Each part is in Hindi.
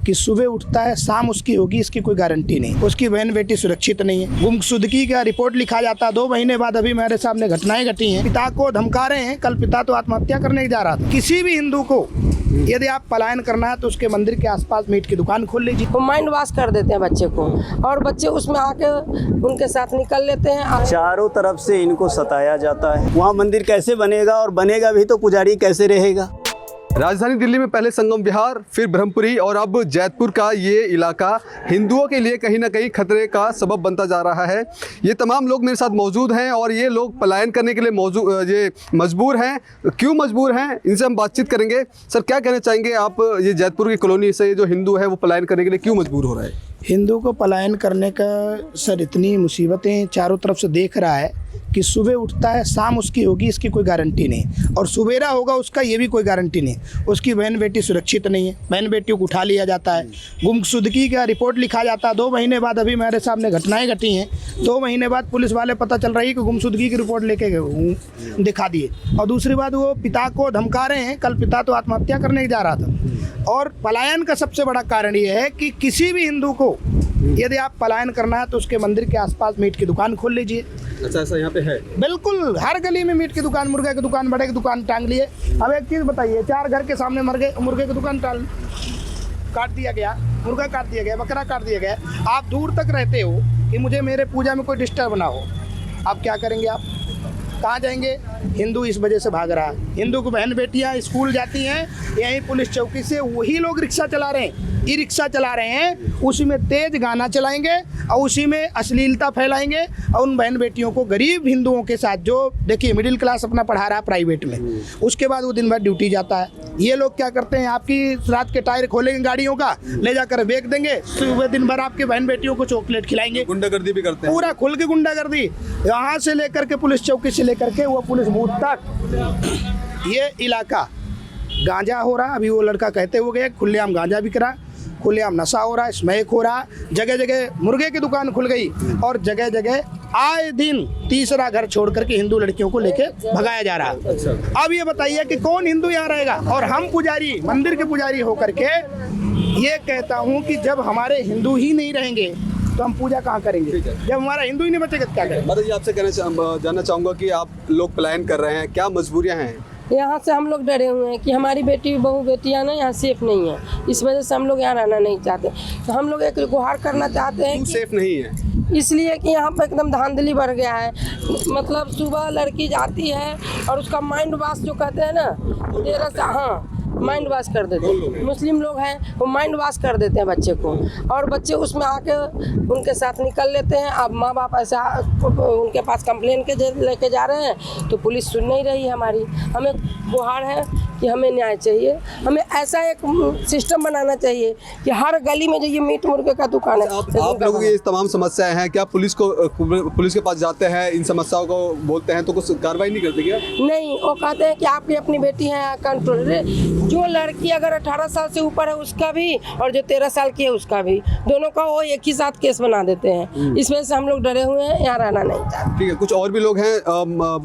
कि सुबह उठता है शाम उसकी होगी इसकी कोई गारंटी नहीं, उसकी बहन बेटी सुरक्षित नहीं है। गुमशुदगी का रिपोर्ट लिखा जाता है 2 महीने बाद, अभी मेरे सामने घटनाएं घटी हैं। पिता को धमका रहे हैं, कल पिता तो आत्महत्या करने जा रहा था। किसी भी हिंदू को यदि आप पलायन करना है तो उसके मंदिर के आसपास मीट की दुकान खोल लीजिए। वो माइंड वॉश कर देते हैं बच्चे को और बच्चे उसमें आके उनके साथ निकल लेते हैं। चारों तरफ से इनको सताया जाता है। वहाँ मंदिर कैसे बनेगा और बनेगा भी तो पुजारी कैसे रहेगा। राजधानी दिल्ली में पहले संगम विहार, फिर ब्रह्मपुरी और अब जैतपुर का ये इलाका हिंदुओं के लिए कहीं ना कहीं खतरे का सबब बनता जा रहा है। ये तमाम लोग मेरे साथ मौजूद हैं और ये लोग पलायन करने के लिए मजबूर हैं। क्यों मजबूर हैं, इनसे हम बातचीत करेंगे। सर, क्या कहना चाहेंगे आप, ये जैतपुर की कॉलोनी से जो हिंदू है वो पलायन करने के लिए क्यों मजबूर हो रहा है? हिंदू को पलायन करने का सर इतनी मुसीबतें चारों तरफ से देख रहा है कि सुबह उठता है शाम उसकी होगी इसकी कोई गारंटी नहीं, और सुबेरा होगा उसका ये भी कोई गारंटी नहीं। उसकी बहन बेटी सुरक्षित नहीं है, बहन बेटियों को उठा लिया जाता है। गुमशुदगी का रिपोर्ट लिखा जाता है 2 महीने बाद, अभी मेरे सामने घटनाएं घटी हैं। 2 महीने बाद पुलिस वाले पता चल रही है कि गुमशुदगी की रिपोर्ट लेके दिखा दिए। और दूसरी बात, वो पिता को धमका रहे हैं, कल पिता तो आत्महत्या करने जा रहा था। और पलायन का सबसे बड़ा कारण ये है कि किसी भी हिंदू को यदि आप पलायन करना है तो उसके मंदिर के आसपास मीट की दुकान खोल लीजिए। अच्छा, ऐसा यहाँ पे है? बिल्कुल, हर गली में मीट की दुकान, मुर्गे की दुकान, बड़े की दुकान टांग लिए। अब एक चीज़ बताइए, 4 घर के सामने मुर्गे की दुकान काट दिया गया, मुर्गा काट दिया गया, बकरा काट दिया गया। आप दूर तक रहते हो कि मुझे मेरे पूजा में कोई डिस्टर्ब ना हो, आप क्या करेंगे? आप कहाँ जाएंगे? हिंदू इस वजह से भाग रहा है। हिंदू को बहन बेटियाँ स्कूल जाती हैं, यहीं पुलिस चौकी से वही लोग रिक्शा चला रहे हैं, ई रिक्शा चला रहे हैं, उसी में तेज गाना चलाएंगे और उसी में अश्लीलता फैलाएंगे। और उन बहन बेटियों को, गरीब हिंदुओं के साथ, जो देखिए मिडिल क्लास अपना पढ़ा रहा है प्राइवेट में, उसके बाद वो दिन भर ड्यूटी जाता है। ये लोग क्या करते हैं, आपकी रात के टायर खोलेंगे गाड़ियों का, ले जाकर बेच देंगे, सुबह दिन भर आपके बहन बेटियों को चॉकलेट खिलाएंगे। गुंडागर्दी भी करते हैं, पूरा खुल के गुंडागर्दी, यहाँ से लेकर के पुलिस चौकी से लेकर के वो पुलिस बूथ तक ये इलाका गांजा हो रहा। अभी वो लड़का कहते हुए गए, खुलेआम गांजा बिक रहा, खुलेआम नशा हो रहा है, स्मैक हो रहा, जगह जगह मुर्गे की दुकान खुल गई और जगह जगह आए दिन तीसरा घर छोड़ करके हिंदू लड़कियों को लेके भगाया जा रहा है। अब ये बताइए कि कौन हिंदू यहाँ रहेगा? और हम पुजारी, मंदिर के पुजारी होकर के ये कहता हूँ कि जब हमारे हिंदू ही नहीं रहेंगे तो हम पूजा कहाँ करेंगे? जब हमारा हिंदू ही नहीं बचेगा तो क्या करेंगे? माता जी, आपसे जानना चाहूँगा कि आप लोग पलायन कर रहे हैं, क्या मजबूरियाँ हैं? यहाँ से हम लोग डरे हुए हैं कि हमारी बहू बेटियाँ ना यहाँ सेफ नहीं है, इस वजह से हम लोग यहाँ रहना नहीं चाहते। तो हम लोग एक गुहार करना चाहते हैं कि सेफ नहीं है, इसलिए कि यहाँ पर एकदम धांधली बढ़ गया है। मतलब सुबह लड़की जाती है और उसका माइंड वॉश जो कहते हैं ना, 13 से, हाँ, माइंड वॉश कर देते हैं। मुस्लिम लोग हैं, वो माइंड वॉश कर देते हैं बच्चे को और बच्चे उसमें आके उनके साथ निकल लेते हैं। अब माँ बाप ऐसा उनके पास कंप्लेन के लेके जा रहे हैं तो पुलिस सुन नहीं रही है हमारी। हमें गुहार है कि हमें न्याय चाहिए। हमें ऐसा एक सिस्टम बनाना चाहिए कि हर गली में जो ये मीट मुर्गे का दुकान है। आप लोगों की ये तमाम समस्याएं हैं, क्या पुलिस के पास जाते हैं, इन समस्याओं को बोलते हैं तो कुछ कार्रवाई नहीं करते क्या? नहीं, वो कहते हैं कि आपकी अपनी बेटी है, कंट्रोल। जो लड़की अगर 18 साल से ऊपर है उसका भी और जो 13 साल की है उसका भी, दोनों का वो एक ही साथ केस बना देते हैं। इस वजह से हम लोग डरे हुए हैं, यहाँ रहना नहीं चाहते। ठीक है, कुछ और भी लोग हैं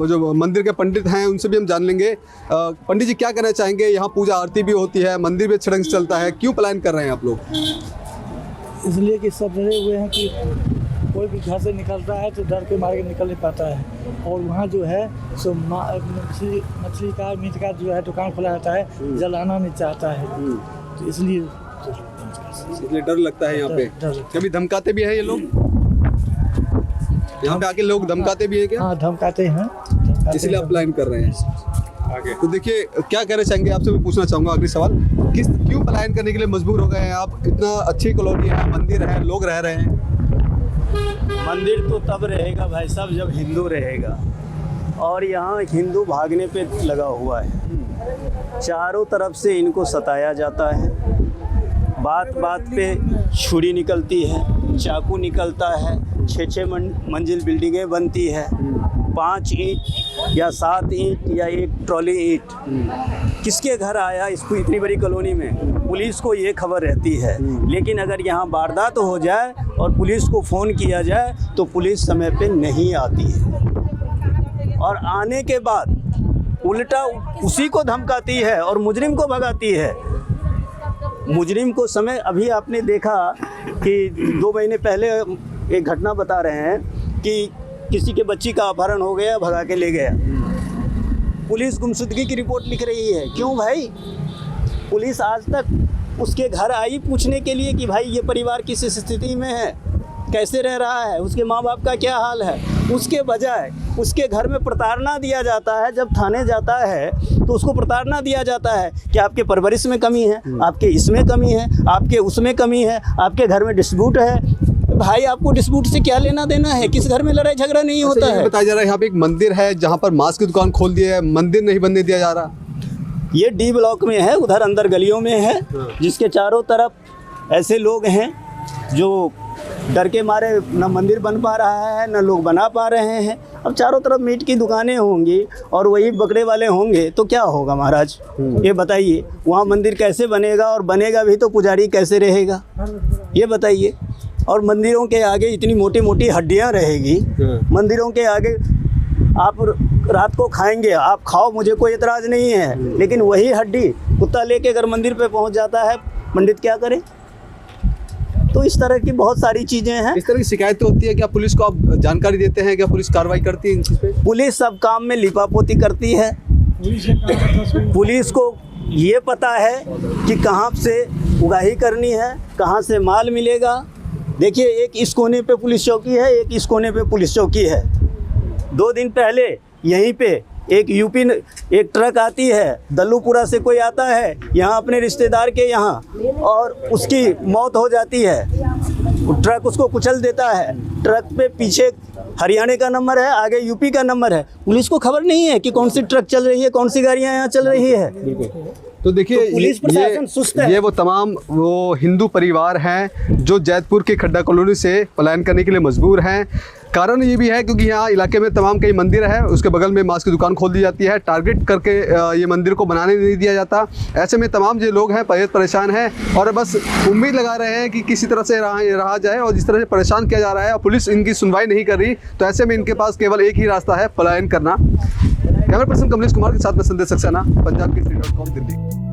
जो मंदिर के पंडित हैं, उनसे भी हम जान लेंगे। पंडित जी, क्या कहना चाहेंगे? यहाँ पूजा आरती भी होती है, मंदिर भी अच्छे ढंग से चलता है, क्यों पलायन कर रहे हैं आप लोग? इसलिए कि सब डरे हुए हैं कि कोई भी घर से निकलता है तो डर के मारे के निकल नहीं पाता है। और वहाँ जो है सो मछली का, मीट का जो है दुकान खुला रहता है, जलाना नहीं चाहता है, तो इसलिए डर लगता है। यहाँ पे कभी धमकाते भी हैं ये लोग? यहाँ पे आके लोग धमकाते भी हैं क्या? हाँ, धमकाते हैं, इसलिए आप पलायन कर रहे हैं आगे। तो देखिए, क्या कहना चाहेंगे, आपसे मैं पूछना चाहूँगा अगली सवाल, क्यों पलायन करने के लिए मजबूर हो गए हैं आप? इतना अच्छी कॉलोनी है, मंदिर है, लोग रह रहे हैं। मंदिर तो तब रहेगा भाई साहब जब हिंदू रहेगा, और यहाँ हिंदू भागने पे लगा हुआ है। चारों तरफ से इनको सताया जाता है, बात बात पे छुरी निकलती है, चाकू निकलता है, 6-6 मंजिल बिल्डिंगें बनती है, 5 ईंट या 7 ईंट या 1 ट्रॉली ईंट किसके घर आया इसको इतनी बड़ी कॉलोनी में? पुलिस को ये खबर रहती है, लेकिन अगर यहाँ वारदात हो जाए और पुलिस को फ़ोन किया जाए तो पुलिस समय पे नहीं आती है, और आने के बाद उल्टा उसी को धमकाती है और मुजरिम को भगाती है। मुजरिम को समय, अभी आपने देखा कि 2 महीने पहले एक घटना बता रहे हैं कि किसी के बच्ची का अपहरण हो गया, भगा के ले गया। पुलिस गुमशुदगी की रिपोर्ट लिख रही है। क्यों भाई? पुलिस आज तक उसके घर आई पूछने के लिए कि भाई ये परिवार किस स्थिति में है, कैसे रह रहा है, उसके माँ बाप का क्या हाल है। उसके बजाय उसके घर में प्रताड़ना दिया जाता है। जब थाने जाता है तो उसको प्रताड़ना दिया जाता है कि आपके परवरिश में कमी है, आपके इसमें कमी है, आपके उसमें कमी है, आपके घर में डिस्प्यूट है। भाई आपको डिस्प्यूट से क्या लेना देना है? किस घर में लड़ाई झगड़ा नहीं होता है। बताया जा रहा है यहाँ पे एक मंदिर है जहाँ पर मांस की दुकान खोल दी है, मंदिर नहीं बनने दिया जा रहा। ये डी ब्लॉक में है, उधर अंदर गलियों में है, जिसके चारों तरफ ऐसे लोग हैं जो डर के मारे न मंदिर बन पा रहा है, न लोग बना पा रहे हैं। अब चारों तरफ मीट की दुकानें होंगी और वही बकरे वाले होंगे तो क्या होगा महाराज? ये बताइए, वहाँ मंदिर कैसे बनेगा? और बनेगा भी तो पुजारी कैसे रहेगा? ये बताइए। और मंदिरों के आगे इतनी मोटी मोटी हड्डियाँ रहेगी, मंदिरों के आगे आप रात को खाएंगे, आप खाओ, मुझे कोई एतराज़ नहीं है, लेकिन वही हड्डी कुत्ता लेके अगर मंदिर पे पहुंच जाता है, पंडित क्या करे? तो इस तरह की बहुत सारी चीज़ें हैं। इस तरह की शिकायतें होती है, क्या पुलिस को आप जानकारी देते हैं? क्या पुलिस कार्रवाई करती है इन चीज़ पे? पुलिस सब काम में लिपापोती करती है। पुलिस को ये पता है कि कहाँ से उगाही करनी है, कहाँ से माल मिलेगा। देखिए, एक इस कोने पे पुलिस चौकी है, एक इस कोने पे पुलिस चौकी है। 2 दिन पहले यहीं पे एक यूपी एक ट्रक आती है, दल्लूपुरा से कोई आता है यहाँ अपने रिश्तेदार के यहाँ, और उसकी मौत हो जाती है। ट्रक उसको कुचल देता है। ट्रक पे पीछे हरियाणा का नंबर है, आगे यूपी का नंबर है। पुलिस को खबर नहीं है कि कौन सी ट्रक चल रही है, कौन सी गाड़ियाँ यहाँ चल रही है। तो देखिए, तो पुलिस प्रशासन सुस्त है। ये वो तमाम वो हिंदू परिवार हैं जो जैतपुर के खड्डा कॉलोनी से पलायन करने के लिए मजबूर हैं। कारण ये भी है क्योंकि यहाँ इलाके में तमाम कई मंदिर है, उसके बगल में मांस की दुकान खोल दी जाती है, टारगेट करके ये मंदिर को बनाने नहीं दिया जाता। ऐसे में तमाम जो लोग हैं परेशान हैं और बस उम्मीद लगा रहे हैं कि किसी तरह से रहा जाए, और जिस तरह से परेशान किया जा रहा है और पुलिस इनकी सुनवाई नहीं कर रही, तो ऐसे में इनके पास केवल एक ही रास्ता है, पलायन करना। कैमरा पर्सन कमलेश कुमार के साथ में संदेश सक्सेना, पंजाब केसरी.com, दिल्ली।